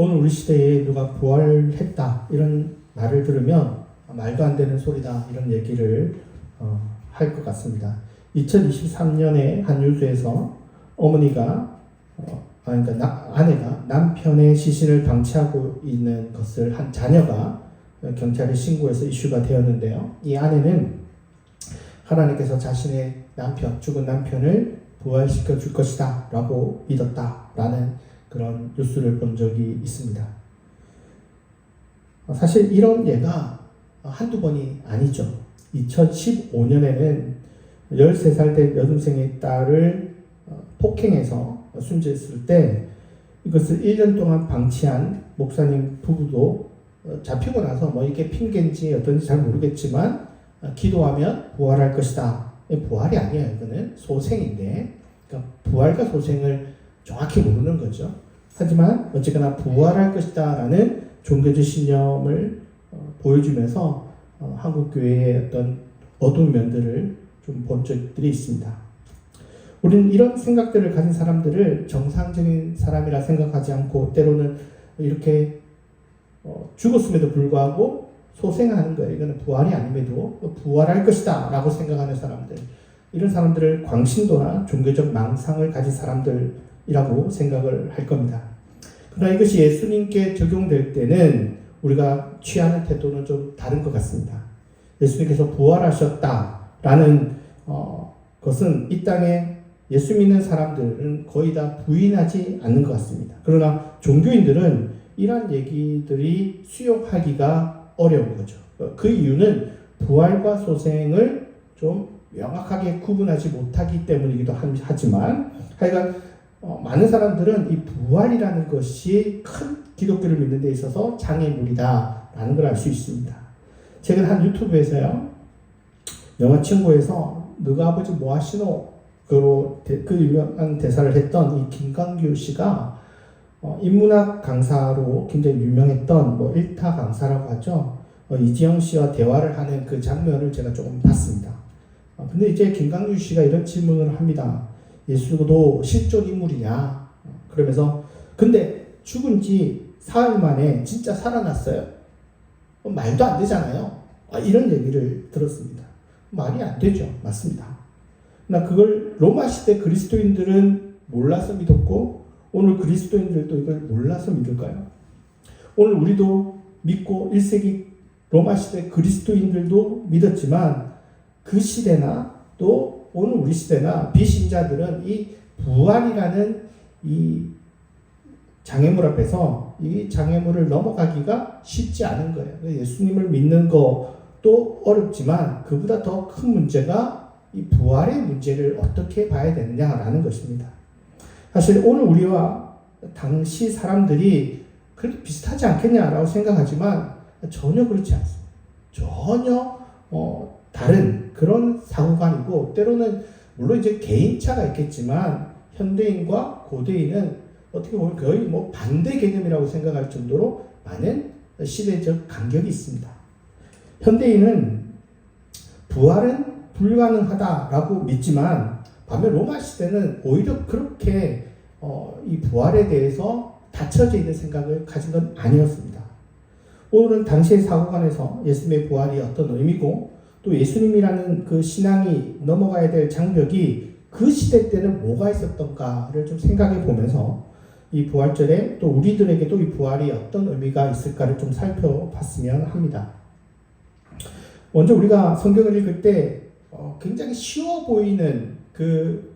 오늘 우리 시대에 누가 부활했다 이런 말을 들으면 말도 안 되는 소리다 이런 얘기를 할 것 같습니다. 2023년에 한 뉴스에서 어머니가 그러니까 아내가 남편의 시신을 방치하고 있는 것을 한 자녀가 경찰에 신고해서 이슈가 되었는데요. 이 아내는 하나님께서 자신의 죽은 남편을 부활시켜 줄 것이다 라고 믿었다라는 그런 뉴스를 본 적이 있습니다. 사실 이런 예가 한두 번이 아니죠. 2015년에는 13살 된 여동생의 딸을 폭행해서 순직했을 때 이것을 1년 동안 방치한 목사님 부부도 잡히고 나서 이게 핑계인지 어떤지 잘 모르겠지만 기도하면 부활할 것이다. 부활이 아니에요. 이거는 소생인데 그러니까 부활과 소생을 정확히 모르는 거죠. 하지만 어쨌거나 부활할 것이다 라는 종교적 신념을 보여주면서 한국 교회의 어떤 어두운 면들을 좀 본 적들이 있습니다. 우리는 이런 생각들을 가진 사람들을 정상적인 사람이라 생각하지 않고 때로는 이렇게 죽었음에도 불구하고 소생하는 거예요. 이거는 부활이 아님에도 부활할 것이다 라고 생각하는 사람들, 이런 사람들을 광신도나 종교적 망상을 가진 사람들이라고 생각을 할 겁니다. 그러나 이것이 예수님께 적용될 때는 우리가 취하는 태도는 좀 다른 것 같습니다. 예수님께서 부활하셨다라는 것은 이 땅에 예수 믿는 사람들은 거의 다 부인하지 않는 것 같습니다. 그러나 종교인들은 이러한 얘기들이 수용하기가 어려운 거죠. 그 이유는 부활과 소생을 좀 명확하게 구분하지 못하기 때문이기도 하지만 하여간 많은 사람들은 이 부활이라는 것이 큰 기독교를 믿는 데 있어서 장애물이다라는 걸 알 수 있습니다. 최근 한 유튜브에서요, 영화 친구에서 너가 아버지 뭐 하시노? 그 유명한 대사를 했던 이 김강규 씨가 인문학 강사로 굉장히 유명했던 일타 강사라고 하죠. 이지영 씨와 대화를 하는 그 장면을 제가 조금 봤습니다. 근데 이제 김강규 씨가 이런 질문을 합니다. 예수도 실존 인물이냐? 그러면서 근데 죽은 지 사흘 만에 진짜 살아났어요? 말도 안 되잖아요. 이런 얘기를 들었습니다. 말이 안 되죠. 맞습니다. 그러나 그걸 로마 시대 그리스도인들은 몰라서 믿었고 오늘 그리스도인들도 이걸 몰라서 믿을까요? 오늘 우리도 믿고 1세기 로마 시대 그리스도인들도 믿었지만 그 시대나 또 오늘 우리 시대나 비신자들은 이 부활이라는 이 장애물 앞에서 이 장애물을 넘어가기가 쉽지 않은 거예요. 예수님을 믿는 것도 어렵지만 그보다 더 큰 문제가 이 부활의 문제를 어떻게 봐야 되느냐라는 것입니다. 사실 오늘 우리와 당시 사람들이 그래도 비슷하지 않겠냐라고 생각하지만 전혀 그렇지 않습니다. 전혀 다른 그런 사고관이고 때로는 물론 이제 개인차가 있겠지만 현대인과 고대인은 어떻게 보면 거의 반대 개념이라고 생각할 정도로 많은 시대적 간격이 있습니다. 현대인은 부활은 불가능하다라고 믿지만 반면 로마 시대는 오히려 그렇게 이 부활에 대해서 닫혀져 있는 생각을 가진 건 아니었습니다. 오늘은 당시의 사고관에서 예수님의 부활이 어떤 의미고 또 예수님이라는 그 신앙이 넘어가야 될 장벽이 그 시대 때는 뭐가 있었던가를 좀 생각해 보면서 이 부활절에 또 우리들에게도 이 부활이 어떤 의미가 있을까를 좀 살펴봤으면 합니다. 먼저 우리가 성경을 읽을 때 굉장히 쉬워 보이는 그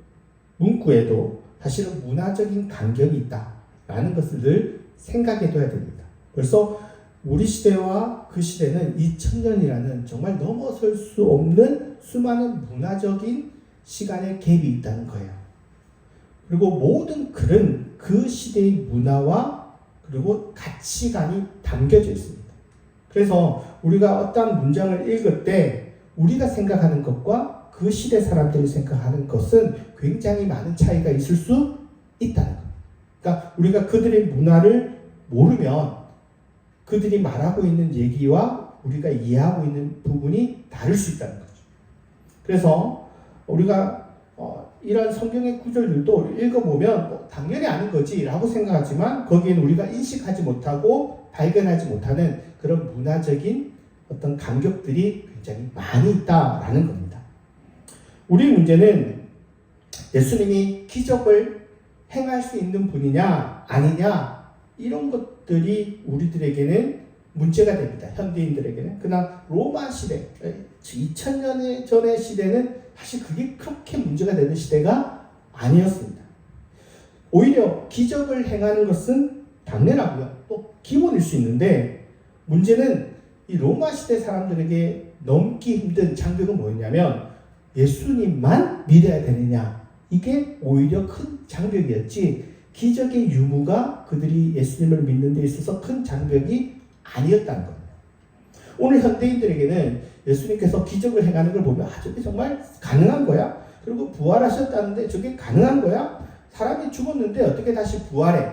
문구에도 사실은 문화적인 간격이 있다라는 것을 늘 생각해 둬야 됩니다. 벌써 우리 시대와 그 시대는 2000년이라는 정말 넘어설 수 없는 수많은 문화적인 시간의 갭이 있다는 거예요. 그리고 모든 글은 그 시대의 문화와 그리고 가치관이 담겨져 있습니다. 그래서 우리가 어떤 문장을 읽을 때 우리가 생각하는 것과 그 시대 사람들이 생각하는 것은 굉장히 많은 차이가 있을 수 있다는 거예요. 그러니까 우리가 그들의 문화를 모르면 그들이 말하고 있는 얘기와 우리가 이해하고 있는 부분이 다를 수 있다는 거죠. 그래서 우리가 이런 성경의 구절들도 읽어보면 당연히 아는 거지 라고 생각하지만 거기에는 우리가 인식하지 못하고 발견하지 못하는 그런 문화적인 어떤 간격들이 굉장히 많이 있다라는 겁니다. 우리 문제는 예수님이 기적을 행할 수 있는 분이냐 아니냐 이런 것들이 우리들에게는 문제가 됩니다. 현대인들에게는. 그러나 로마 시대 2000년 전의 시대는 사실 그게 그렇게 문제가 되는 시대가 아니었습니다. 오히려 기적을 행하는 것은 당연하고요. 또 기본일 수 있는데 문제는 이 로마 시대 사람들에게 넘기 힘든 장벽은 뭐였냐면 예수님만 믿어야 되느냐 이게 오히려 큰 장벽이었지 기적의 유무가 그들이 예수님을 믿는 데 있어서 큰 장벽이 아니었다는 겁니다. 오늘 현대인들에게는 예수님께서 기적을 행하는 걸 보면 저게 정말 가능한 거야? 그리고 부활하셨다는데 저게 가능한 거야? 사람이 죽었는데 어떻게 다시 부활해?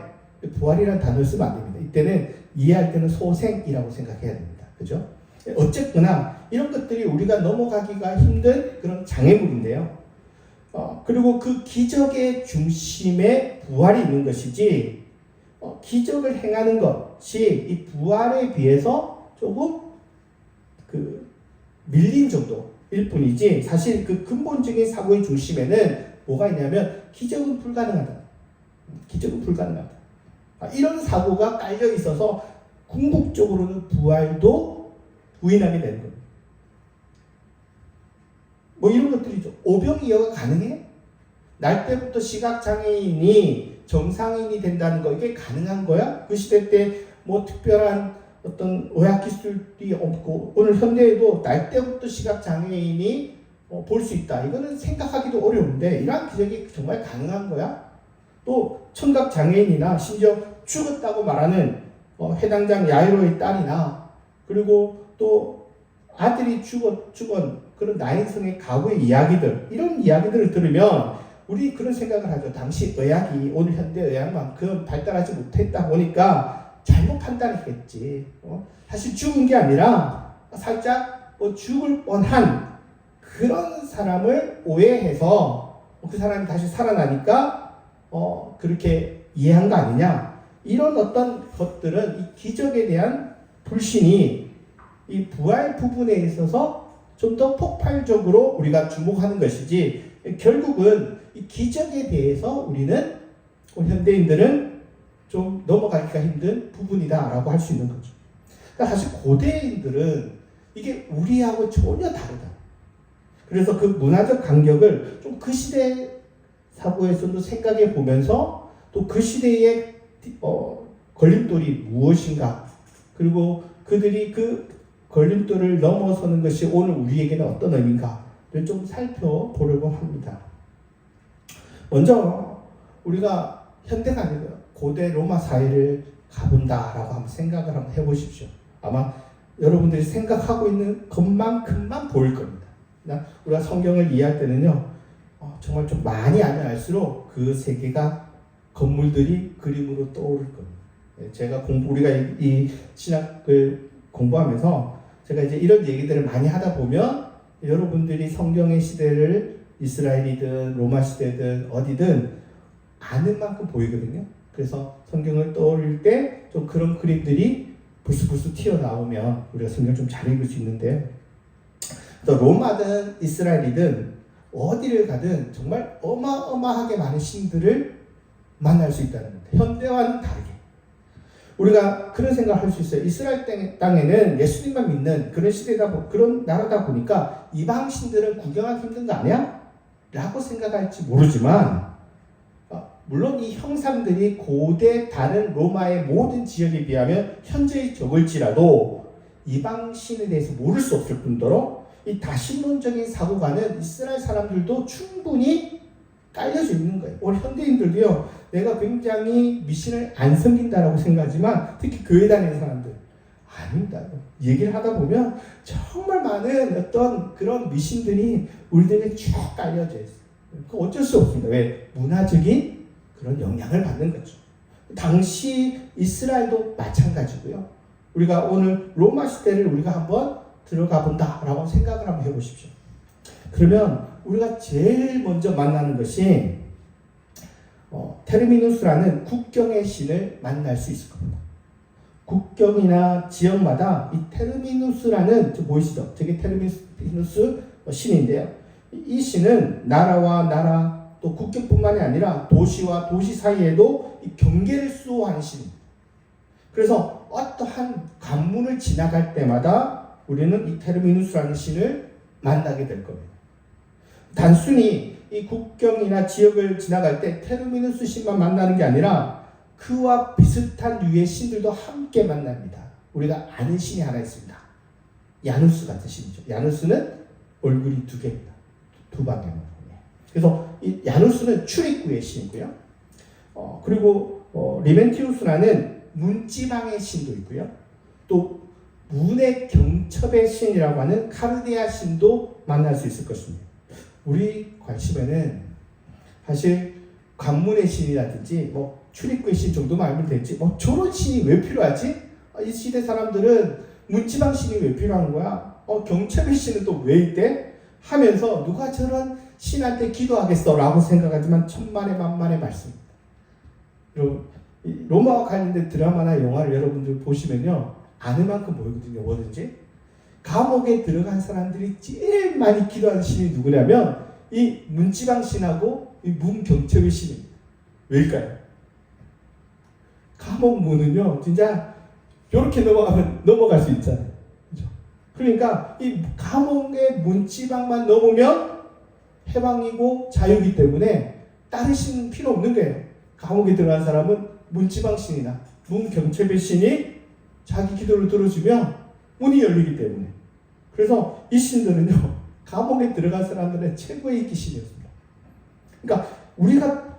부활이라는 단어를 쓰면 안 됩니다. 이때는 이해할 때는 소생이라고 생각해야 됩니다. 그죠? 어쨌거나 이런 것들이 우리가 넘어가기가 힘든 그런 장애물인데요. 그리고 그 기적의 중심에 부활이 있는 것이지 기적을 행하는 것이 이 부활에 비해서 조금 밀린 정도일 뿐이지 사실 그 근본적인 사고의 중심에는 뭐가 있냐면 기적은 불가능하다. 기적은 불가능하다. 이런 사고가 깔려 있어서 궁극적으로는 부활도 부인하게 되는 겁니다. 뭐 이런 것들이죠. 오병이어가 가능해? 날 때부터 시각장애인이 정상인이 된다는 거 이게 가능한 거야? 그 시대 때 뭐 특별한 어떤 의학기술이 없고 오늘 현대에도 날 때부터 시각장애인이 볼 수 있다. 이거는 생각하기도 어려운데 이러한 기적이 정말 가능한 거야? 또 청각장애인이나 심지어 죽었다고 말하는 해당장 야이로의 딸이나 그리고 또 아들이 죽은 그런 나인성의 가구의 이야기들 이런 이야기들을 들으면 우리 그런 생각을 하죠. 당시 의학이 오늘 현대 의학만큼 발달하지 못했다 보니까 잘못 판단했겠지. 사실 죽은 게 아니라 살짝 죽을 뻔한 그런 사람을 오해해서 그 사람이 다시 살아나니까 그렇게 이해한 거 아니냐. 이런 어떤 것들은 이 기적에 대한 불신이 이 부활 부분에 있어서 좀 더 폭발적으로 우리가 주목하는 것이지 결국은 이 기적에 대해서 우리는 현대인들은 좀 넘어가기가 힘든 부분이다라고 할 수 있는 거죠. 그러니까 사실 고대인들은 이게 우리하고 전혀 다르다. 그래서 그 문화적 간격을 좀 그 시대 사고에서도 생각해 보면서 또 그 시대의 걸림돌이 무엇인가 그리고 그들이 그 걸림돌을 넘어서는 것이 오늘 우리에게는 어떤 의미인가를 좀 살펴보려고 합니다. 먼저 우리가 현대가 아니고요. 고대 로마 사회를 가본다라고 한번 생각을 한번 해보십시오. 아마 여러분들이 생각하고 있는 것만큼만 보일 겁니다. 우리가 성경을 이해할 때는요, 정말 좀 많이 알면 알수록 그 세계가 건물들이 그림으로 떠오를 겁니다. 제가 우리가 이 신학을 공부하면서 제가 이제 이런 얘기들을 많이 하다 보면 여러분들이 성경의 시대를 이스라엘이든 로마 시대든 어디든 아는 만큼 보이거든요. 그래서 성경을 떠올릴 때 좀 그런 그림들이 불쑥불쑥 튀어나오면 우리가 성경을 좀 잘 읽을 수 있는데요. 그래서 로마든 이스라엘이든 어디를 가든 정말 어마어마하게 많은 신들을 만날 수 있다는 겁니다. 현대와는 다르게. 우리가 그런 생각을 할 수 있어요. 이스라엘 땅에는 예수님만 믿는 그런 시대다, 그런 나라다 보니까 이방 신들은 구경하기 힘든 거 아니야? 라고 생각할지 모르지만 물론 이 형상들이 고대 다른 로마의 모든 지역에 비하면 현저히 적을지라도 이방 신에 대해서 모를 수 없을 뿐더러 이 다신론적인 사고관은 이스라엘 사람들도 충분히 깔려져 있는 거예요. 오늘 현대인들도요, 내가 굉장히 미신을 안 섬긴다라고 생각하지만 특히 교회 다니는 사람들 아닙니다. 얘기를 하다 보면 정말 많은 어떤 그런 미신들이 우리들에게 쭉 깔려져 있어요. 어쩔 수 없습니다. 왜? 문화적인 그런 영향을 받는 거죠. 당시 이스라엘도 마찬가지고요. 우리가 오늘 로마 시대를 우리가 한번 들어가 본다라고 생각을 한번 해보십시오. 그러면 우리가 제일 먼저 만나는 것이 테르미누스라는 국경의 신을 만날 수 있을 겁니다. 국경이나 지역마다 이 테르미누스라는 보이시죠? 저게 테르미누스 신인데요. 이 신은 나라와 나라 또 국경뿐만이 아니라 도시와 도시 사이에도 이 경계를 수호하는 신입니다. 그래서 어떠한 관문을 지나갈 때마다 우리는 이 테르미누스라는 신을 만나게 될 겁니다. 단순히 이 국경이나 지역을 지나갈 때 테르미누스 신만 만나는 게 아니라 그와 비슷한 류의 신들도 함께 만납니다. 우리가 아는 신이 하나 있습니다. 야누스 같은 신이죠. 야누스는 얼굴이 두 개입니다. 두 방향으로. 그래서 이 야누스는 출입구의 신이고요. 그리고 리멘티우스라는 문지방의 신도 있고요. 또 문의 경첩의 신이라고 하는 카르데아 신도 만날 수 있을 것입니다. 우리 관심에는 사실 관문의 신이라든지 출입구의 신 정도만 알면 되지 저런 신이 왜 필요하지? 이 시대 사람들은 문지방 신이 왜 필요한 거야? 경첩의 신은 또 왜 있대? 하면서 누가 저런 신한테 기도하겠어? 라고 생각하지만 천만의 만만의 말씀입니다. 로마와 관련된 드라마나 영화를 여러분들 보시면요, 아는 만큼 보이거든요. 뭐든지 감옥에 들어간 사람들이 제일 많이 기도하는 신이 누구냐면 이 문지방 신하고 이 문경첩의 신입니다. 왜일까요? 감옥 문은요 진짜 이렇게 넘어가면 넘어갈 수 있잖아요. 그렇죠? 그러니까 이 감옥의 문지방만 넘으면 해방이고 자유이기 때문에 다른 신은 필요 없는 거예요. 감옥에 들어간 사람은 문지방 신이나 문경첩의 신이 자기 기도를 들어주면 문이 열리기 때문에. 그래서 이 신들은요 감옥에 들어간 사람들의 최고의 인기신이었습니다. 그러니까 우리가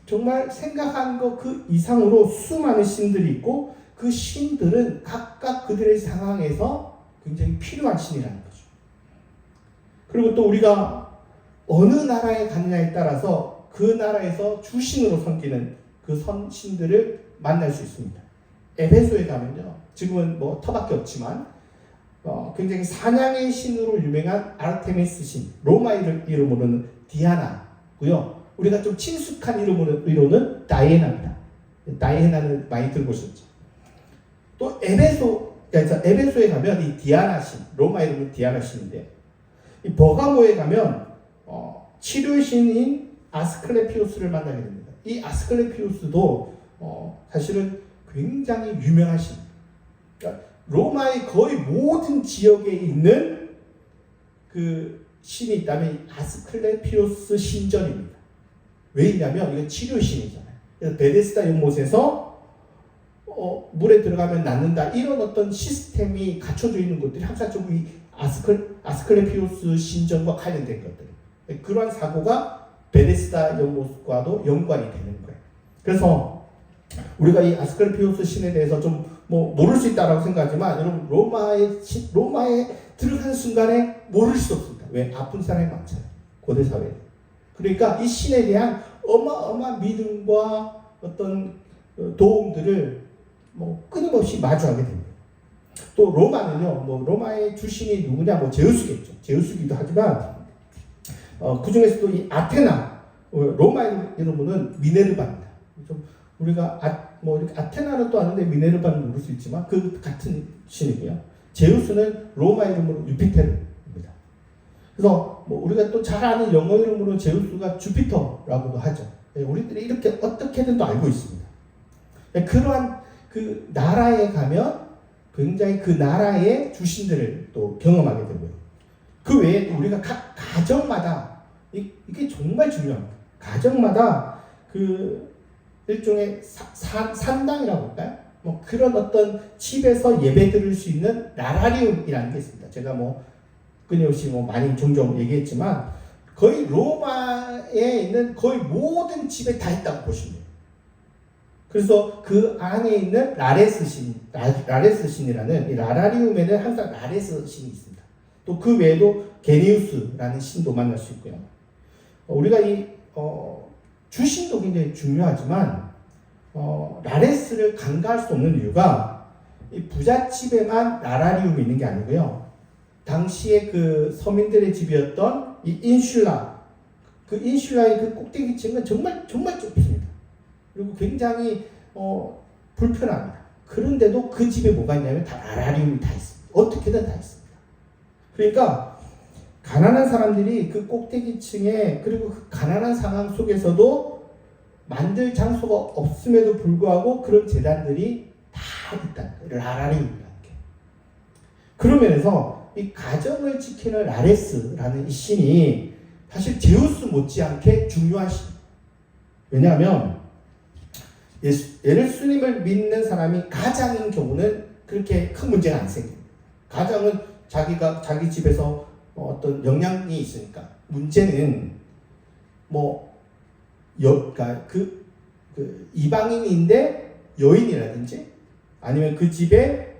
정말 생각한 것 그 이상으로 수많은 신들이 있고 그 신들은 각각 그들의 상황에서 굉장히 필요한 신이라는 거죠. 그리고 또 우리가 어느 나라에 가느냐에 따라서 그 나라에서 주신으로 섬기는 그 신들을 만날 수 있습니다. 에베소에 가면요, 지금은 터밖에 없지만 굉장히 사냥의 신으로 유명한 아르테미스 신, 로마 이름으로는 디아나고요. 우리가 좀 친숙한 이름으로는 다이애나입니다. 다이애나는 많이 들어보셨죠. 또 에베소에 가면 이 디아나 신, 로마 이름은 디아나 신인데, 이 버가모에 가면 치료신인 아스클레피오스를 만나게 됩니다. 이 아스클레피오스도 사실은 굉장히 유명한 신. 그러니까 로마의 거의 모든 지역에 있는 그 신이 있다면 아스클레피오스 신전입니다. 왜냐면 이건 치료신이잖아요. 그래서 베데스다 연못에서 물에 들어가면 낫는다 이런 어떤 시스템이 갖춰져 있는 것들이 항상 좀 이 아스클레피오스 신전과 관련된 것들. 그러한 사고가 베데스다 연못과도 연관이 되는 거예요. 그래서 우리가 이 아스클레피오스 신에 대해서 좀 모를 수 있다라고 생각하지만 여러분 로마에 들어가는 순간에 모를 수 없습니다. 왜? 아픈 사람이 많잖아요. 고대 사회에. 그러니까 이 신에 대한 어마어마한 믿음과 어떤 도움들을 끊임없이 마주하게 됩니다. 또 로마는요, 로마의 주신이 누구냐, 제우스겠죠. 제우스기도 하지만 그 중에서도 이 아테나, 로마 이름은 미네르바입니다. 좀 우리가 이렇게 아테나는 또 아는데 미네르바는 모를 수 있지만 그 같은 신이고요. 제우스는 로마 이름으로 유피테르입니다. 그래서 우리가 또 잘 아는 영어 이름으로 제우스가 주피터라고도 하죠. 우리들이 이렇게 어떻게든 또 알고 있습니다. 그러한 그 나라에 가면 굉장히 그 나라의 주신들을 또 경험하게 되고요. 그 외에 또 우리가 각 가정마다 이게 정말 중요합니다. 가정마다 그 일종의 산당이라고 할까요? 그런 어떤 집에서 예배 드릴 수 있는 라라리움이라는 게 있습니다. 제가 끊임없이 많이 종종 얘기했지만 거의 로마에 있는 거의 모든 집에 다 있다고 보시면 돼요. 그래서 그 안에 있는 라레스 신이라는 이 라라리움에는 항상 라레스 신이 있습니다. 또 그 외에도 게니우스라는 신도 만날 수 있고요. 우리가 이 주신도 굉장히 중요하지만 라레스를 간과할 수 없는 이유가 이 부잣집에만 라라리움이 있는 게 아니고요. 당시에 그 서민들의 집이었던 이 인슐라, 그 인슐라의 그 꼭대기층은 정말 좁습니다. 그리고 굉장히 불편합니다. 그런데도 그 집에 뭐가 있냐면 다 라라리움이 다 있습니다. 어떻게든 다 있습니다. 그러니까 가난한 사람들이 그 꼭대기층에, 그리고 그 가난한 상황 속에서도 만들 장소가 없음에도 불구하고 그런 재단들이 다 있다는 거예요. 라라리움이라는 게. 그런 면에서 이 가정을 지키는 라레스라는 이 신이 사실 제우스 못지않게 중요한 신. 왜냐하면 예수님을 믿는 사람이 가장인 경우는 그렇게 큰 문제가 안 생깁니다. 가장은 자기 집에서 어떤 역량이 있으니까. 문제는 그러니까 그 이방인인데 여인이라든지, 아니면 그 집에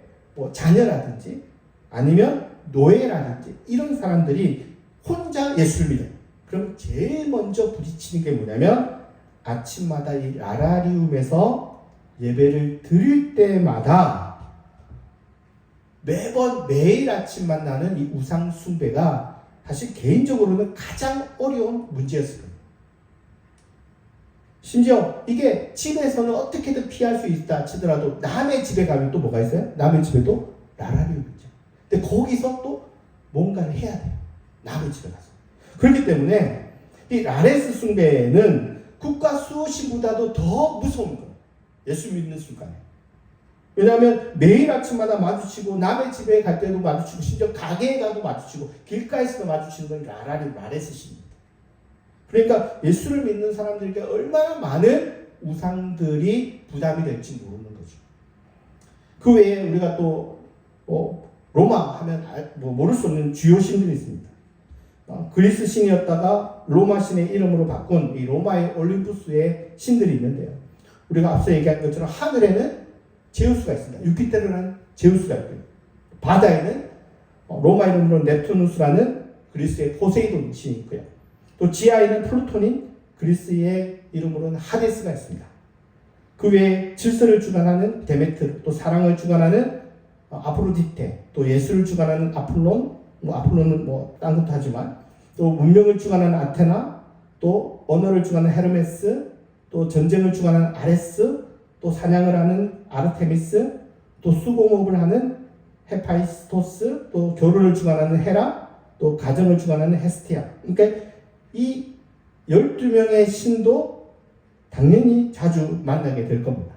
자녀라든지, 아니면 노예라든지, 이런 사람들이 혼자 예수를 믿어요. 그럼 제일 먼저 부딪히는 게 뭐냐면, 아침마다 이 라라리움에서 예배를 드릴 때마다 매일 아침 만나는 이 우상 숭배가 사실 개인적으로는 가장 어려운 문제였을 거예요. 심지어 이게 집에서는 어떻게든 피할 수 있다 치더라도 남의 집에 가면 또 뭐가 있어요? 남의 집에도 라라리움이 있죠. 근데 거기서 또 뭔가를 해야 돼요. 남의 집에 가서. 그렇기 때문에 이 라레스 숭배는 국가 수호신보다도 더 무서운 거예요. 예수 믿는 순간에. 왜냐하면 매일 아침마다 마주치고, 남의 집에 갈 때도 마주치고, 심지어 가게에 가도 마주치고, 길가에서도 마주치는 건 라레스 신입니다. 그러니까 예수를 믿는 사람들에게 얼마나 많은 우상들이 부담이 될지 모르는 거죠. 그 외에 우리가 또 로마 하면 모를 수 없는 주요 신들이 있습니다. 그리스 신이었다가 로마 신의 이름으로 바꾼 이 로마의 올림푸스의 신들이 있는데요. 우리가 앞서 얘기한 것처럼 하늘에는 제우스가 있습니다. 유피테르라는 제우스가 있고요. 바다에는 로마 이름으로 넵투누스라는 그리스의 포세이돈 신이 있고요. 또 지하에는 플루톤인 그리스의 이름으로는 하데스가 있습니다. 그 외에 질서를 주관하는 데메트, 또 사랑을 주관하는 아프로디테, 또 예술을 주관하는 아폴론, 아폴론은 딴 것도 하지만, 또 문명을 주관하는 아테나, 또 언어를 주관하는 헤르메스, 또 전쟁을 주관하는 아레스, 또 사냥을 하는 아르테미스, 또 수공업을 하는 헤파이스토스, 또 결혼을 주관하는 헤라, 또 가정을 주관하는 헤스티아. 그러니까 이 12명의 신도 당연히 자주 만나게 될 겁니다.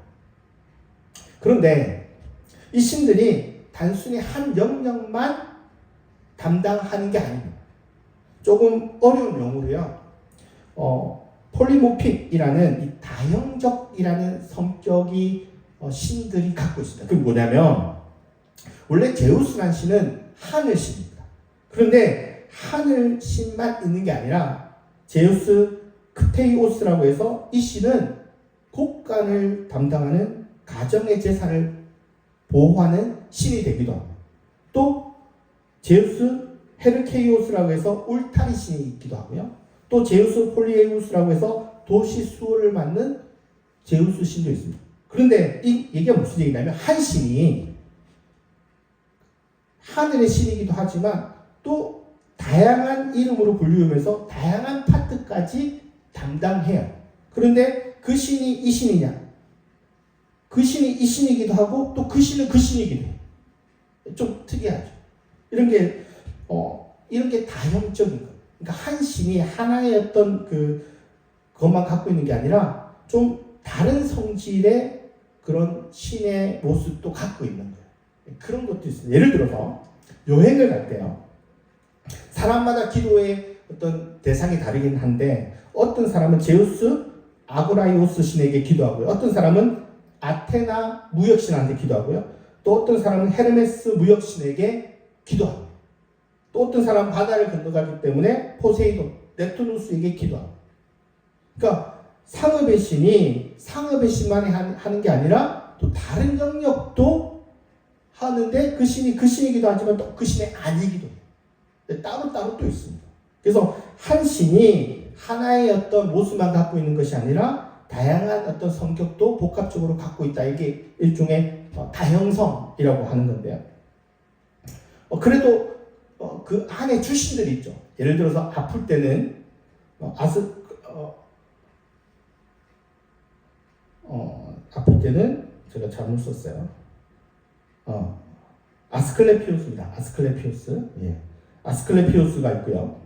그런데 이 신들이 단순히 한 영역만 담당하는 게 아닙니다. 조금 어려운 용어로요. 폴리모픽이라는 이 다형적이라는 성격이 신들이 갖고 있습니다. 그게 뭐냐면, 원래 제우스라는 신은 하늘신입니다. 그런데 하늘신만 있는 게 아니라 제우스 크테이오스라고 해서 이 신은 곡간을 담당하는 가정의 재산을 보호하는 신이 되기도 합니다. 또 제우스 헤르케이오스라고 해서 울타리 신이 있기도 하고요. 또 제우스 폴리에우스라고 해서 도시 수호를 맡는 제우스 신도 있습니다. 그런데 이 얘기가 무슨 얘기냐면, 한 신이 하늘의 신이기도 하지만 또 다양한 이름으로 불리우면서 다양한 파트까지 담당해요. 그런데 그 신이 이 신이냐? 그 신이 이 신이기도 하고 또 그 신은 그 신이기도 해요. 좀 특이하죠. 이런 게 다형적인 거예요. 그러니까 한 신이 하나의 어떤 그것만 갖고 있는 게 아니라 좀 다른 성질의 그런 신의 모습도 갖고 있는 거예요. 그런 것도 있습니다. 예를 들어서 여행을 갈 때요. 사람마다 기도의 어떤 대상이 다르긴 한데, 어떤 사람은 제우스 아고라이오스 신에게 기도하고요. 어떤 사람은 아테나 무역신한테 기도하고요. 또 어떤 사람은 헤르메스 무역신에게 기도하고, 또 어떤 사람은 바다를 건너가기 때문에 포세이돈, 넵투누스에게 기도하고. 그러니까 상업의 신이 상업의 신만 하는 게 아니라 또 다른 영역도 하는데, 그 신이 그 신이기도 하지만 또 그 신이 아니기도 해요. 따로따로 또 있습니다. 그래서 한 신이 하나의 어떤 모습만 갖고 있는 것이 아니라 다양한 어떤 성격도 복합적으로 갖고 있다. 이게 일종의 다형성이라고 하는 건데요. 그래도 그 안에 주신들이 있죠. 예를 들어서 아플 때는 아플 때는 제가 잘못 썼어요. 아스클레피오스입니다. 아스클레피오스. 예. 아스클레피오스가 있고요.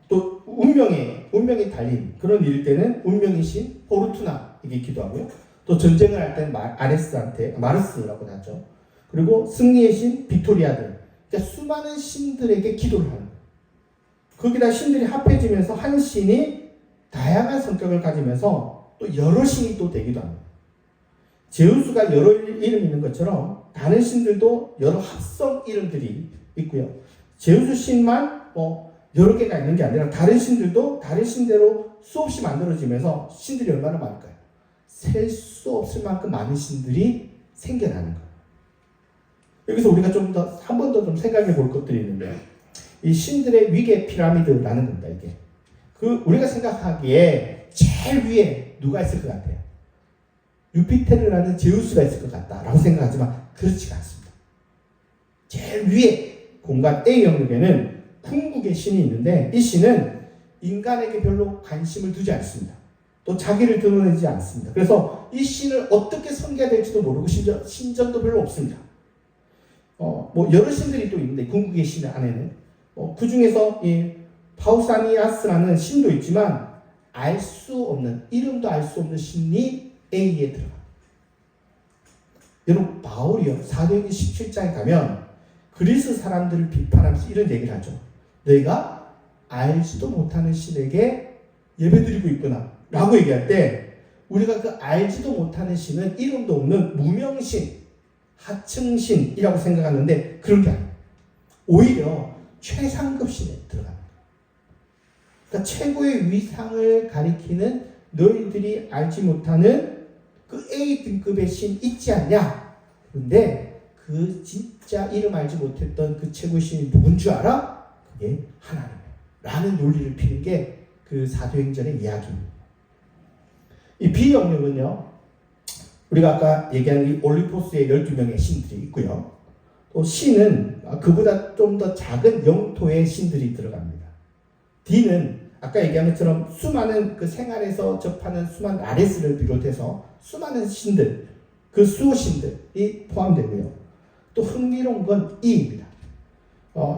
또 운명이 달린 그런 일 때는 운명의 신 포르투나에게 기도하고요. 또 전쟁을 할 때는 아레스한테 마르스라고 하죠. 그리고 승리의 신 빅토리아들. 그러니까 수많은 신들에게 기도를 하는 거예요. 거기다 신들이 합해지면서 한 신이 다양한 성격을 가지면서 또 여러 신이 또 되기도 합니다. 제우스가 여러 이름이 있는 것처럼 다른 신들도 여러 합성 이름들이 있고요. 제우스 신만 여러 개가 있는 게 아니라 다른 신들도 다른 신대로 수없이 만들어지면서 신들이 얼마나 많을까요? 셀 수 없을 만큼 많은 신들이 생겨나는 거예요. 여기서 우리가 한 번 더 좀 생각해 볼 것들이 있는데, 이 신들의 위계 피라미드라는 겁니다, 이게. 우리가 생각하기에 제일 위에 누가 있을 것 같아요? 유피테르라는 제우스가 있을 것 같다라고 생각하지만 그렇지가 않습니다. 제일 위에 공간 A 영역에는 궁극의 신이 있는데, 이 신은 인간에게 별로 관심을 두지 않습니다. 또 자기를 드러내지 않습니다. 그래서 이 신을 어떻게 섬겨야 될지도 모르고 신전도 별로 없습니다. 여러 신들이 또 있는데 궁극의 신 안에는 그 중에서 이 파우사니아스라는 신도 있지만 알 수 없는, 이름도 알 수 없는 신이 A에 들어갑니다. 여러분, 바울이요 사도행전 17장에 가면 그리스 사람들을 비판하면서 이런 얘기를 하죠. 너희가 알지도 못하는 신에게 예배드리고 있구나 라고 얘기할 때, 우리가 그 알지도 못하는 신은 이름도 없는 무명신, 하층신이라고 생각하는데 그런 게 아니에요. 오히려 최상급 신에 들어갑니다. 그러니까 최고의 위상을 가리키는 너희들이 알지 못하는 그 A 등급의 신 있지 않냐? 그런데 그 진짜 이름 알지 못했던 그 최고의 신이 누군 줄 알아? 그게 하나님이에요. 라는 논리를 피는 게 그 사도행전의 이야기입니다. 이 B 영역은요, 우리가 아까 얘기한 이 올림포스의 12명의 신들이 있고요. 또 C는 그보다 좀 더 작은 영토의 신들이 들어갑니다. D는 아까 얘기한 것처럼 수많은 그 생활에서 접하는 수많은 아레스를 비롯해서 수많은 신들, 그 수호신들이 포함되고요. 또 흥미로운 건 E입니다.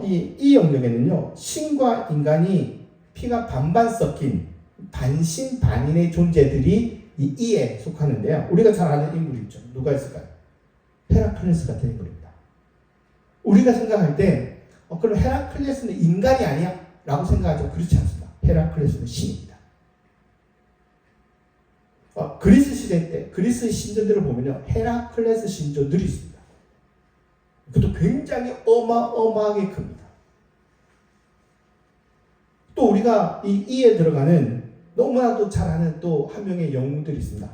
이 영역에는요, 신과 인간이 피가 반반 섞인 반신반인의 존재들이 이 E에 속하는데요. 우리가 잘 아는 인물이 있죠. 누가 있을까요? 헤라클레스 같은 인물입니다. 우리가 생각할 때 그럼 헤라클레스는 인간이 아니야? 라고 생각하죠. 그렇지 않습니다. 헤라클레스는 신입니다. 그리스 시대 때 그리스 신전들을 보면요, 헤라클레스 신전들이 있습니다. 그것도 굉장히 어마어마하게 큽니다. 또 우리가 이 E에 들어가는 너무나도 잘 아는 또 한 명의 영웅들이 있습니다.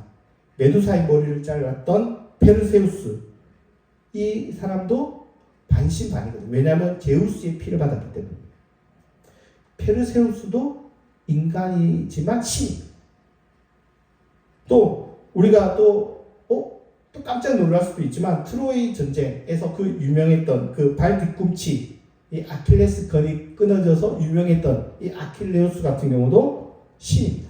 메두사의 머리를 잘랐던 페르세우스. 이 사람도 반신반이거든요. 왜냐하면 제우스의 피를 받았기 때문입니다. 페르세우스도 인간이지만 신입니다. 또 우리가 또 깜짝 놀랄 수도 있지만 트로이 전쟁에서 그 유명했던 그 발 뒤꿈치, 이 아킬레스 건이 끊어져서 유명했던 이 아킬레우스 같은 경우도 신입니다.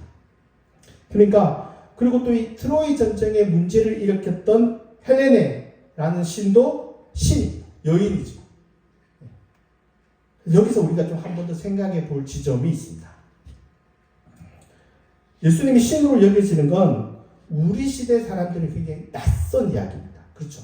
그러니까 그리고 또 이 트로이 전쟁의 문제를 일으켰던 헬레네라는 신도 신입니다. 여인이죠. 여기서 우리가 좀 한 번 더 생각해 볼 지점이 있습니다. 예수님이 신으로 여겨지는 건 우리 시대 사람들은 굉장히 낯선 이야기입니다. 그렇죠?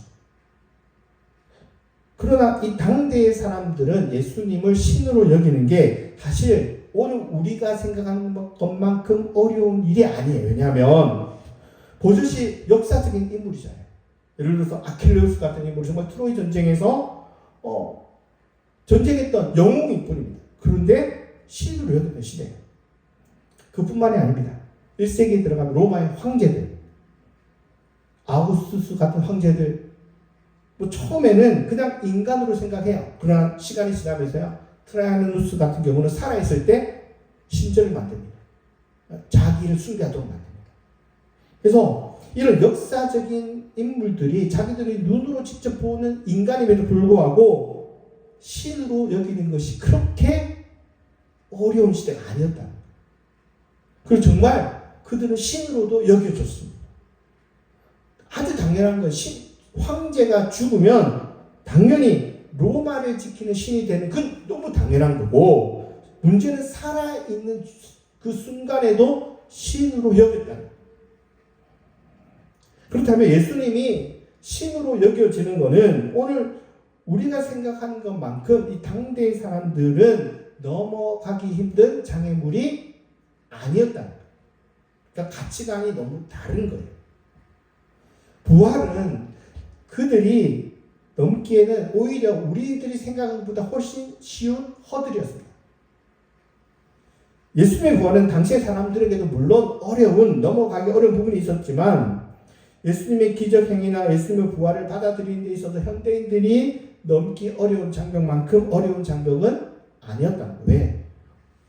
그러나 이 당대의 사람들은 예수님을 신으로 여기는 게 사실 오늘 우리가 생각하는 것만큼 어려운 일이 아니에요. 왜냐하면 보듯이 역사적인 인물이잖아요. 예를 들어서 아킬레우스 같은 인물이 정말 트로이 전쟁에서 전쟁했던 영웅일 뿐입니다. 그런데 신으로 여겼던 시대예요. 그뿐만이 아닙니다. 1세기에 들어가면 로마의 황제들, 아우구스투스 같은 황제들, 처음에는 그냥 인간으로 생각해요. 그러나 시간이 지나면서요, 트라이아누스 같은 경우는 살아있을 때 신전을 만듭니다. 자기를 숭배하도록 만듭니다. 그래서 이런 역사적인 인물들이 자기들이 눈으로 직접 보는 인간임에도 불구하고 신으로 여기는 것이 그렇게 어려운 시대가 아니었다. 그리고 정말 그들은 신으로도 여겨졌습니다. 아주 당연한 건 황제가 죽으면 당연히 로마를 지키는 신이 되는 건 너무 당연한 거고, 문제는 살아있는 그 순간에도 신으로 여겼다는 거예요. 그렇다면 예수님이 신으로 여겨지는 것은 오늘 우리가 생각하는 것만큼 이 당대의 사람들은 넘어가기 힘든 장애물이 아니었다는 거예요. 그러니까 가치관이 너무 다른 거예요. 부활은 그들이 넘기에는 오히려 우리들이 생각하는 것보다 훨씬 쉬운 허들이었습니다. 예수님의 부활은 당시의 사람들에게도 물론 넘어가기 어려운 부분이 있었지만, 예수님의 기적 행위나 예수님의 부활을 받아들이는 데 있어서 현대인들이 넘기 어려운 장벽만큼 어려운 장벽은 아니었다는 거예요. 왜?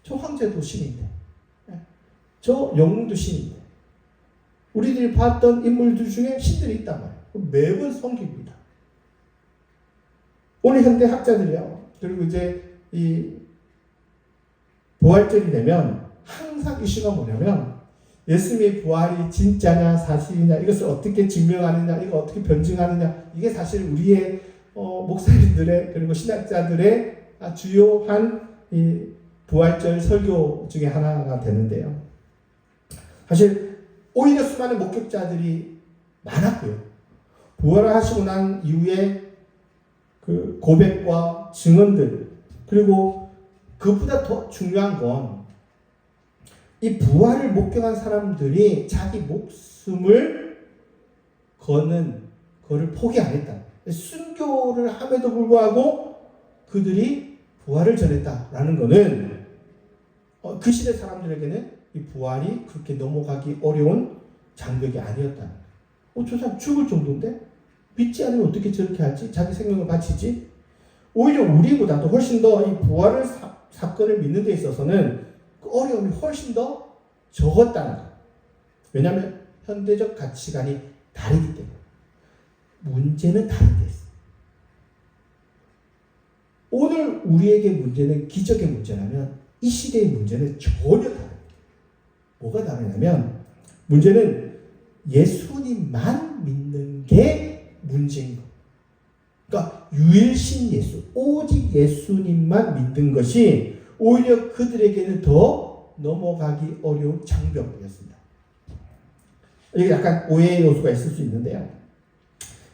저 황제도 신인데, 저 영웅도 신인데, 우리들이 봤던 인물들 중에 신들이 있단 말이에요. 매번 섬깁니다. 오늘 현대 학자들이요, 그리고 이제 이 부활절이 되면 항상 이슈가 뭐냐면, 예수님의 부활이 진짜냐 사실이냐, 이것을 어떻게 증명하느냐, 이거 어떻게 변증하느냐, 이게 사실 우리의 목사님들의 그리고 신학자들의 주요한 이 부활절 설교 중에 하나가 되는데요. 사실 오히려 수많은 목격자들이 많았고요. 부활을 하시고 난 이후에 그 고백과 증언들, 그리고 그보다 더 중요한 건 이 부활을 목격한 사람들이 자기 목숨을 거는 거를 포기 안 했다. 순교를 함에도 불구하고 그들이 부활을 전했다라는 것은 그 시대 사람들에게는 이 부활이 그렇게 넘어가기 어려운 장벽이 아니었다. 저 사람 죽을 정도인데 믿지 않으면 어떻게 저렇게 하지? 자기 생명을 바치지? 오히려 우리보다도 훨씬 더 이 부활을 사건을 믿는 데 있어서는 그 어려움이 훨씬 더 적었다는 거예요. 왜냐하면 현대적 가치관이 다르기 때문에. 문제는 다른 데 있어요. 오늘 우리에게 문제는 기적의 문제라면 이 시대의 문제는 전혀 다릅니다. 뭐가 다르냐면, 문제는 예수님만 믿는 게 문제인 거예요. 그러니까 유일신 예수, 오직 예수님만 믿는 것이 오히려 그들에게는 더 넘어가기 어려운 장벽이었습니다. 이게 약간 오해의 요소가 있을 수 있는데요.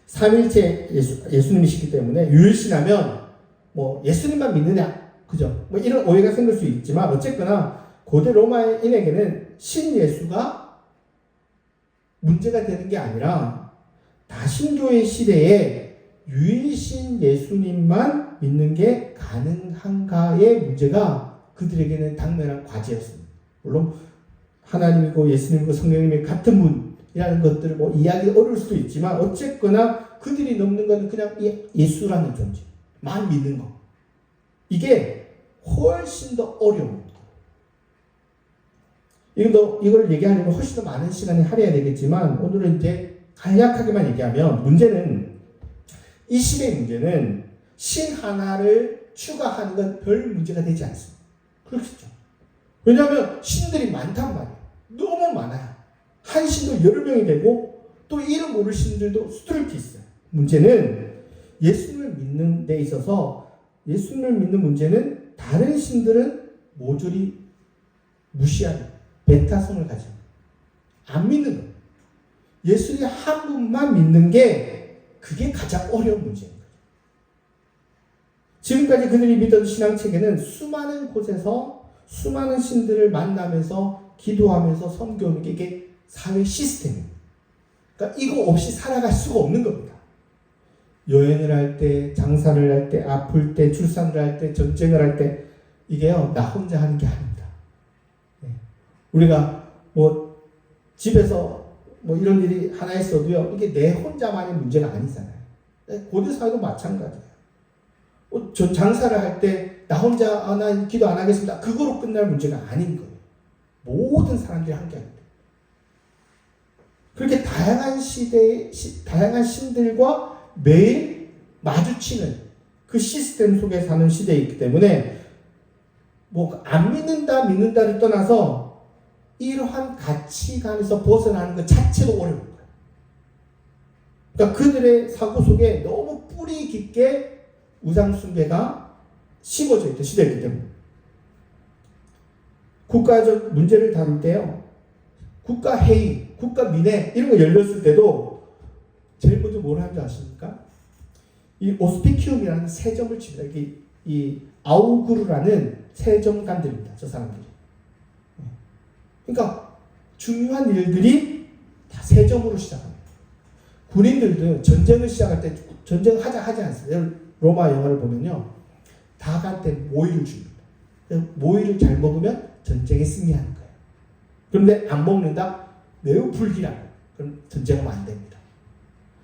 삼일체 예수님이시기 때문에 유일신하면 뭐 예수님만 믿느냐, 그죠? 뭐 이런 오해가 생길 수 있지만, 어쨌거나 고대 로마인에게는 신 예수가 문제가 되는 게 아니라 다신교의 시대에 유일신 예수님만 믿는 게 가능한가의 문제가 그들에게는 당면한 과제였습니다. 물론 하나님이고 예수님이고 성령님이 같은 분이라는 것들을 뭐 이해하기 어려울 수도 있지만, 어쨌거나 그들이 넘는 것은 그냥 예수라는 존재만 믿는 거. 이게 훨씬 더 어려운. 이걸 얘기하려면 훨씬 더 많은 시간을 할애해야 되겠지만, 오늘은 이제 간략하게만 얘기하면, 이 시대의 문제는 신 하나를 추가하는 건 별 문제가 되지 않습니다. 그렇겠죠. 왜냐하면 신들이 많단 말이에요. 너무 많아요. 한 신도 여러 명이 되고, 또 이름 모를 신들도 수두룩히 있어요. 문제는 예수님을 믿는 데 있어서, 예수님을 믿는 문제는 다른 신들은 모조리 무시하는, 배타성을 가지고 안 믿는 거예요. 예수님 한 분만 믿는 게 그게 가장 어려운 문제인 거예요. 지금까지 그들이 믿던 신앙체계는 수많은 곳에서 수많은 신들을 만나면서 기도하면서 섬겨오는 게 이게 사회 시스템입니다. 그러니까 이거 없이 살아갈 수가 없는 겁니다. 여행을 할 때, 장사를 할 때, 아플 때, 출산을 할 때, 전쟁을 할 때, 이게요, 나 혼자 하는 게 아닙니다. 우리가 뭐 집에서 뭐 이런 일이 하나 있어도요, 이게 내 혼자만의 문제가 아니잖아요. 고대 사회도 마찬가지예요. 저 장사를 할 때 나 혼자 나 기도 안 하겠습니다, 그거로 끝날 문제가 아닌 거예요. 모든 사람들이 함께 합니다. 그렇게 다양한 시대의 다양한 신들과 매일 마주치는 그 시스템 속에 사는 시대에 있기 때문에 뭐 안 믿는다를 떠나서 이러한 가치관에서 벗어나는 것 자체도 어려운 거예요. 그러니까 그들의 사고 속에 너무 뿌리 깊게 우상숭배가 심어져 있던 시대이기 때문에 국가적 문제를 다룰 때요, 국가 회의, 국가 민회 이런 거 열렸을 때도 제일 먼저 뭘 하는지 아십니까? 이 오스피키움이라는 세점을 칩니다. 이 아우구르라는 세점관들입니다. 저 사람들이. 그러니까 중요한 일들이 다 세점으로 시작합니다. 군인들도 전쟁을 시작할 때 전쟁을 하지 않습니다. 로마 영화를 보면요, 다 갈 때 모이를 줍니다. 모이를 잘 먹으면 전쟁에 승리하는 거예요. 그런데 안 먹는다? 매우 불길한 거예요. 그럼 전쟁하면 안 됩니다.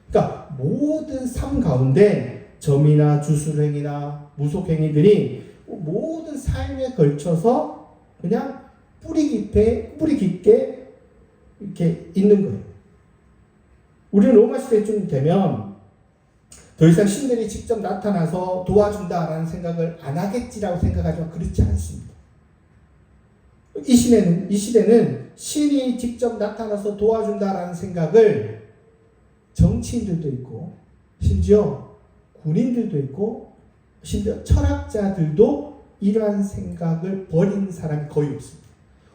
그러니까 모든 삶 가운데 점이나 주술행위나 무속행위들이 모든 삶에 걸쳐서 그냥 뿌리 깊게 이렇게 있는 거예요. 우리는 로마 시대쯤 되면 더 이상 신들이 직접 나타나서 도와준다라는 생각을 안 하겠지라고 생각하지만 그렇지 않습니다. 이 시대는 신이 직접 나타나서 도와준다라는 생각을 정치인들도 있고 심지어 군인들도 있고 심지어 철학자들도 이러한 생각을 버리는 사람이 거의 없습니다.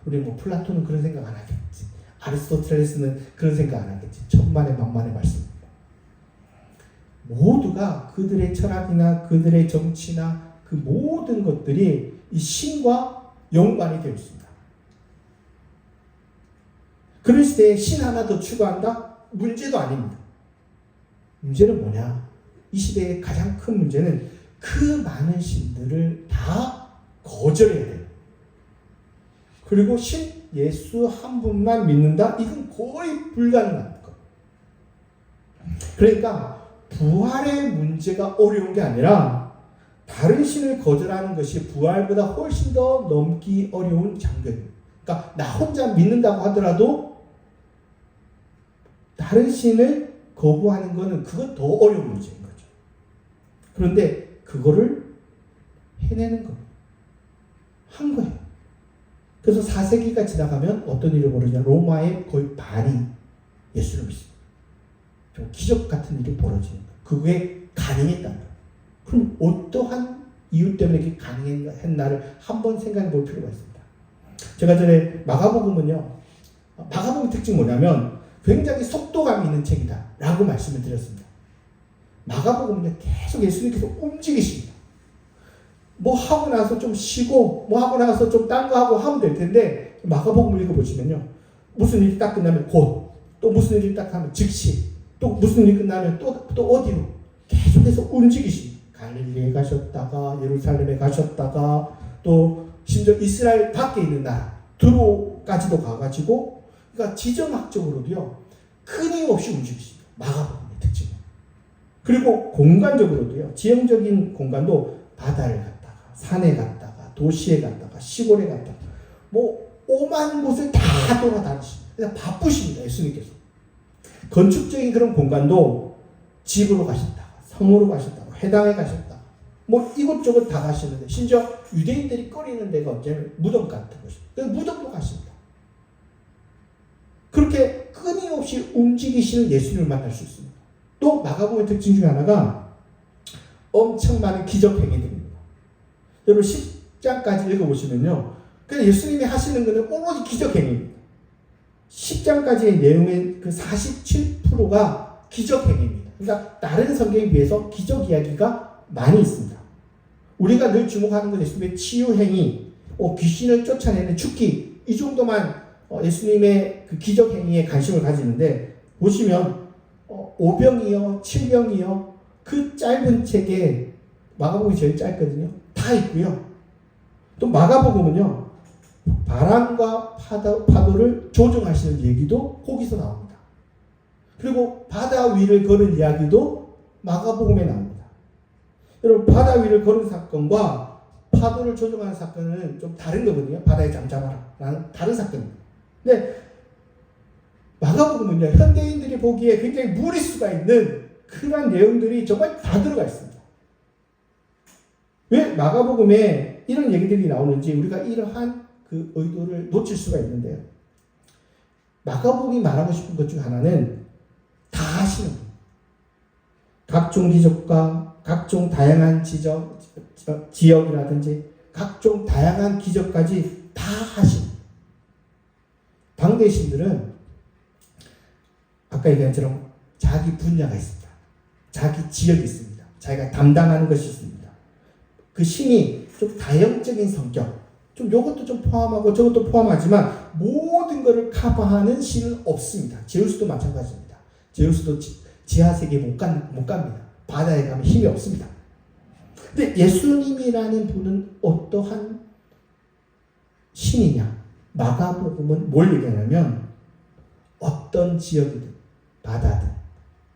우리 뭐 플라톤은 그런 생각 안 하겠지, 아리스토텔레스는 그런 생각 안 하겠지. 천만의 만만의 말씀입니다. 모두가 그들의 철학이나 그들의 정치나 그 모든 것들이 이 신과 연관이 되어 있습니다. 그런 시대에 신 하나 더 추가한다? 문제도 아닙니다. 문제는 뭐냐? 이 시대의 가장 큰 문제는 그 많은 신들을 다 거절해야 돼요. 그리고 신 예수 한 분만 믿는다? 이건 거의 불가능한 것. 그러니까 부활의 문제가 어려운 게 아니라 다른 신을 거절하는 것이 부활보다 훨씬 더 넘기 어려운 장벽입니다. 그러니까 나 혼자 믿는다고 하더라도 다른 신을 거부하는 것은 그건 더 어려운 문제인 거죠. 그런데 그거를 해내는 겁니다. 한 거예요. 그래서 4세기가 지나가면 어떤 일이 벌어지냐? 로마의 거의 반이 예수를 믿습니다. 좀 기적 같은 일이 벌어지는 거예요. 그게 가능했다는 거예요. 그럼 어떠한 이유 때문에 이게 가능했나를 한번 생각해 볼 필요가 있습니다. 제가 전에 마가복음은요, 마가복음 특징이 뭐냐면 굉장히 속도감 있는 책이다 라고 말씀을 드렸습니다. 마가복음은요, 계속 예수님께서 움직이십니다. 뭐 하고 나서 좀 쉬고 뭐 하고 나서 좀 딴 거 하고 하면 될 텐데 마가복음 읽어보시면요, 무슨 일이 딱 끝나면 곧, 또 무슨 일이 딱 하면 즉시, 또 무슨 일이 끝나면 또 어디로 계속해서 움직이십니다. 갈릴리에 가셨다가 예루살렘에 가셨다가 또 심지어 이스라엘 밖에 있는 나라 두로까지도 가가지고, 그러니까 지정학적으로도요 끊임없이 움직이십니다. 마가복음의 특징은. 그리고 공간적으로도요, 지형적인 공간도 바다를 갔다가 산에 갔다가 도시에 갔다가 시골에 갔다가 뭐 오만 곳을 다 돌아다니십니다. 그냥 바쁘십니다. 예수님께서. 건축적인 그런 공간도 집으로 가셨다가 성으로 가셨다가 회당에 가셨다가 뭐 이곳저곳 다 가시는데, 심지어 유대인들이 꺼리는 데가 어쩌면 무덤 같은 곳이, 그래서 무덤도 가십니다. 그렇게 끊임없이 움직이시는 예수님을 만날 수 있습니다. 또 마가복음의 특징 중에 하나가 엄청 많은 기적 행위들입니다. 여러분 10장까지 읽어보시면요, 그냥 예수님이 하시는 것은 오로지 기적 행위입니다. 10장까지의 내용의 그 47%가 기적 행위입니다. 그러니까 다른 성경에 비해서 기적 이야기가 많이 있습니다. 우리가 늘 주목하는 건 예수님의 치유 행위, 귀신을 쫓아내는 축기, 이 정도만 예수님의 그 기적 행위에 관심을 가지는데, 보시면 오병이요, 칠병이요, 그 짧은 책에 마가복음이 제일 짧거든요. 다 있고요. 또 마가복음은요, 바람과 파도를 조종하시는 얘기도 거기서 나옵니다. 그리고 바다 위를 걸은 이야기도 마가복음에 나옵니다. 여러분, 바다 위를 걸은 사건과 파도를 조종하는 사건은 좀 다른 거거든요. 바다에 잠잠하라 라는 다른 사건입니다. 근데 마가복음은요, 현대인들이 보기에 굉장히 무리수가 있는 그런 내용들이 정말 다 들어가 있습니다. 왜 마가복음에 이런 얘기들이 나오는지 우리가 이러한 그 의도를 놓칠 수가 있는데요. 마가복음이 말하고 싶은 것 중 하나는 다 하시는 분. 각종 기적과 각종 다양한 지역이라든지 각종 다양한 기적까지 다 하시는 분. 당대 신들은 아까 얘기한 것처럼 자기 분야가 있습니다. 자기 지역이 있습니다. 자기가 담당하는 것이 있습니다. 그 신이 좀 다형적인 성격, 좀 요것도 좀 포함하고 저것도 포함하지만 모든 것을 커버하는 신은 없습니다. 제우스도 마찬가지입니다. 제우스도 지하세계에 못 갑니다. 바다에 가면 힘이 없습니다. 근데 예수님이라는 분은 어떠한 신이냐? 마가복음은 뭘 얘기하냐면 어떤 지역이든 바다든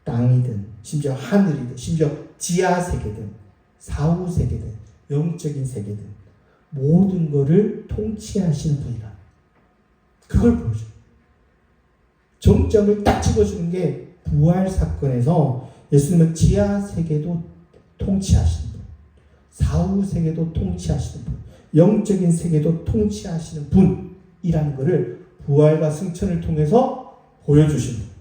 땅이든 심지어 하늘이든 심지어 지하세계든 사후세계든 영적인 세계든 모든 것을 통치하시는 분이라. 그걸 보여줘요. 정점을 딱 집어주는 게 부활 사건에서 예수님은 지하세계도 통치하시는 분, 사후세계도 통치하시는 분, 영적인 세계도 통치하시는 분이라는 것을 부활과 승천을 통해서 보여주신 분.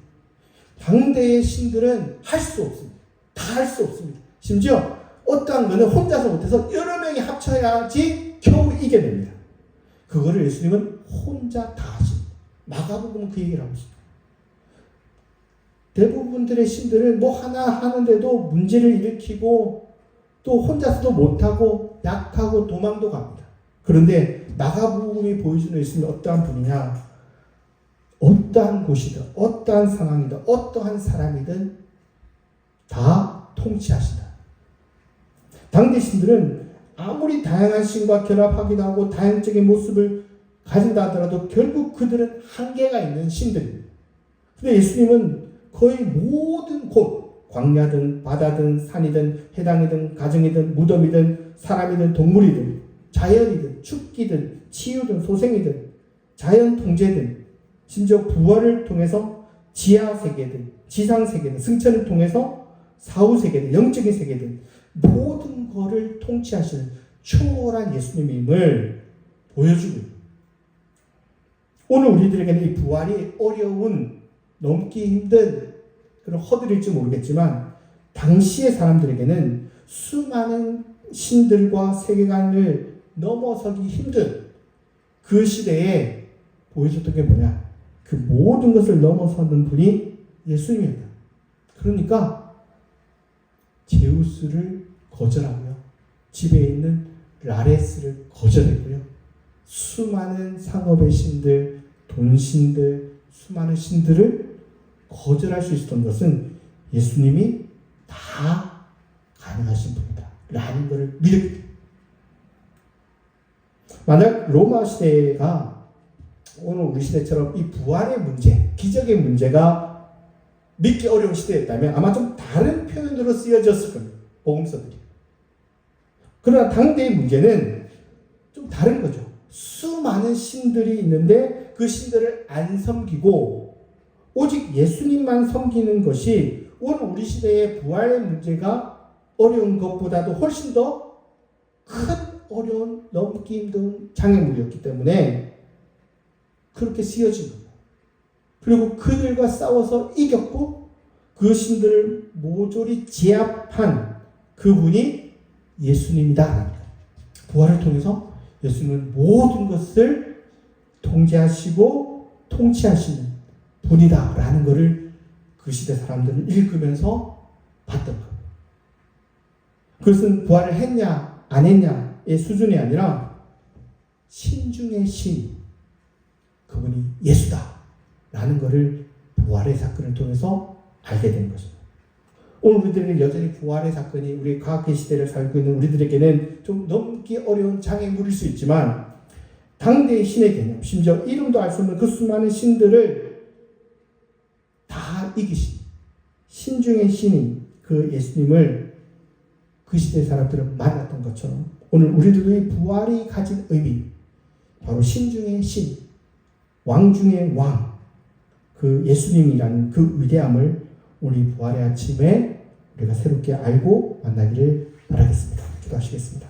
당대의 신들은 할 수 없습니다. 다 할 수 없습니다. 심지어 어떠한 거는 혼자서 못해서 여러 명이 합쳐야지 겨우 이겨냅니다. 그거를 예수님은 혼자 다 하십니다. 마가복음은 그 얘기를 하고 있습니다. 대부분들의 신들은 뭐 하나 하는데도 문제를 일으키고 또 혼자서도 못하고 약하고 도망도 갑니다. 그런데 마가복음이 보여주는 예수님은 어떠한 분이냐? 어떠한 곳이든 어떠한 상황이든 어떠한 사람이든 다 통치하신다. 당대 신들은 아무리 다양한 신과 결합하기도 하고 다양적인 모습을 가진다 하더라도 결국 그들은 한계가 있는 신들입니다. 근데 예수님은 거의 모든 곳, 광야든 바다든 산이든 해당이든 가정이든 무덤이든 사람이든 동물이든 자연이든 춥기든 치유든 소생이든 자연 통제든 심지어 부활을 통해서 지하세계든 지상세계든 승천을 통해서 사후세계든 영적인 세계든 모든 것을 통치하시는 초월한 예수님임을 보여주고 오늘 우리들에게는 이 부활이 어려운 넘기 힘든 그런 허들일지 모르겠지만 당시의 사람들에게는 수많은 신들과 세계관을 넘어서기 힘든 그 시대에 보여줬던 게 뭐냐? 그 모든 것을 넘어서는 분이 예수님입니다. 그러니까 제우스를 거절하고요. 집에 있는 라레스를 거절했고요. 수많은 상업의 신들, 돈신들, 수많은 신들을 거절할 수 있었던 것은 예수님이 다 가능하신 분이다 라는 것을 믿었기 때문에. 만약 로마 시대가 오늘 우리 시대처럼 이 부활의 문제, 기적의 문제가 믿기 어려운 시대였다면 아마 좀 다른 표현으로 쓰여졌을 겁니다. 복음서들이. 그러나 당대의 문제는 좀 다른 거죠. 수많은 신들이 있는데 그 신들을 안 섬기고 오직 예수님만 섬기는 것이 오늘 우리 시대의 부활의 문제가 어려운 것보다도 훨씬 더 큰 어려운 넘기 힘든 장애물이었기 때문에 그렇게 쓰여진 겁니다. 그리고 그들과 싸워서 이겼고 그 신들을 모조리 제압한 그분이 예수님이다. 부활을 통해서 예수님은 모든 것을 통제하시고 통치하시는 분이다 라는 것을 그 시대 사람들은 읽으면서 봤던 겁니다. 그것은 부활을 했냐 안 했냐의 수준이 아니라 신 중의 신, 그분이 예수다 라는 것을 부활의 사건을 통해서 알게 된 것입니다. 오늘 우리들은 여전히 부활의 사건이 우리 과학의 시대를 살고 있는 우리들에게는 좀 넘기 어려운 장애물일 수 있지만 당대의 신의 개념, 심지어 이름도 알 수 없는 그 수많은 신들을 다 이기신 신 중의 신인 그 예수님을 그 시대 사람들은 만났던 것처럼 오늘 우리들도 이 부활이 가진 의미, 바로 신 중의 신, 왕 중의 왕, 그 예수님이라는 그 위대함을 우리 부활의 아침에 우리가 새롭게 알고 만나기를 바라겠습니다. 기도하시겠습니다.